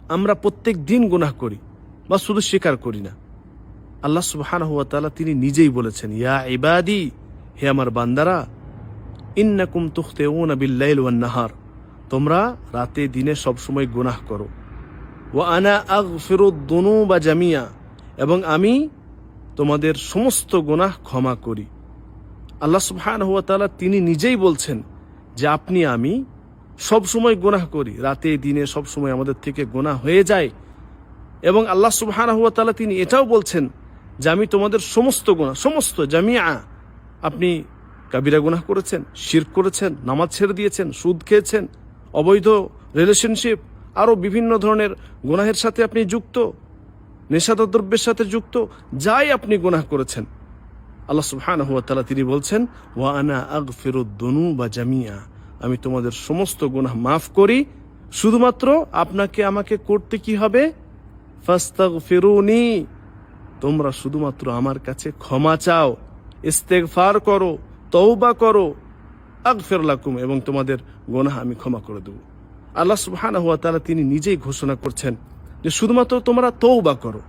আমরা প্রত্যেক দিন গুনাহ করি বা শুধু স্বীকার করি না। আল্লাহ সুবহানাহু ওয়া তাআলা তিনি নিজেই বলেছেন, ইয়া ইবাদি, হে আমার বান্দারা, ইন্নাকুম তুখতিউনা বিল-লাইল ওয়ান-নাহার, তোমরা রাতে দিনে সব সময় গুনাহ করো। ওয়া আনা আগফিরুদ-দুনুবা জামিয়া, এবং আমি তোমাদের সমস্ত গুনাহ ক্ষমা করি। আল্লাহ সুবহানাহু ওয়া তাআলা তিনি নিজেই বলছেন যে আপনি আমি সব সময় গুনাহ করি, রাতে দিনে সব সময় আমাদের থেকে গুনাহ হয়ে যায়। এবং আল্লাহ সুবহানাহু ওয়া তাআলা তিনি এটাও বলছেন যে আমি তোমাদের সমস্ত গুনাহ, সমস্ত জামিয়া, আপনি কাবিরা গুনাহ করেছেন, শিরক করেছেন, নামাজ ছেড়ে দিয়েছেন, সুদ খেয়েছেন, অবৈধ রিলেশনশিপ, আরো বিভিন্ন ধরনের গুনাহের সাথে আপনি যুক্ত, নেশাদার দ্রব্যের সাথে যুক্ত, যাই আপনি গুনাহ করেছেন, আল্লাহ সুবহানাহু ওয়া তাআলা তিনি বলছেন, ওয়া আনা আগফিরুদ-দুনুবা জামিয়া, আমি তোমাদের সমস্ত গুনাহ মাফ করি, শুধুমাত্র আপনাকে আমাকে করতে কি হবে? ফাস্তাগফিরুনি, তোমরা শুধুমাত্র আমার কাছে ক্ষমা চাও, ইস্তেগফার করো, তওবা করো, আগফির লাকুম, এবং তোমাদের গুনাহ আমি ক্ষমা করে দেব। আল্লাহ সুবহানাহু ওয়া তাআলা তিনি নিজেই ঘোষণা করছেন যে শুধুমাত্র তোমরা তওবা করো,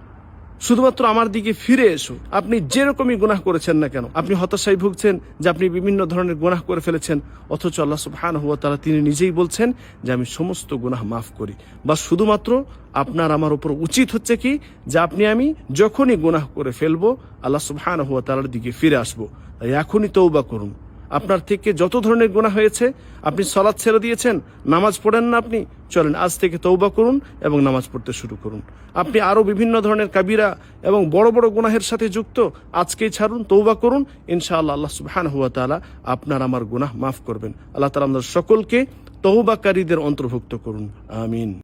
শুধুমাত্র আমার দিকে ফিরে এসো। আপনি যেরকমই গুনাহ করেছেন না কেন, আপনি হতাশায় ভুগছেন যে আপনি বিভিন্ন ধরনের গুনাহ করে ফেলেছেন, অথচ আল্লাহ সুবহানাহু ওয়া তাআলা তিনি নিজেই বলছেন যে আমি সমস্ত গুনাহ মাফ করি। বা শুধুমাত্র আপনার আমার উপর উচিত হচ্ছে কি, যে আপনি আমি যখনই গুনাহ করে ফেলবো আল্লাহ সুবহানাহু ওয়া তাআলার দিকে ফিরে আসবো। তাই এখনই তওবা করুন। আপনার থেকে যত ধরনের গুনাহ হয়েছে, আপনি সালাত ছেড়ে দিয়েছেন, নামাজ পড়েন না, আপনি চলেন আজ থেকে তওবা করুন এবং নামাজ পড়তে শুরু করুন। আপনি আরো বিভিন্ন ধরনের কাবিরা এবং বড় বড় গুনাহের সাথে যুক্ত, আজকেই ছাড়ুন, তওবা করুন, ইনশাআল্লাহ আল্লাহ সুবহানাহু ওয়া তাআলা আপনার আমার গুনাহ মাফ করবেন। আল্লাহ তাআলা আমাদের সকলকে তওবাকারীদের অন্তর্ভুক্ত করুন, আমিন।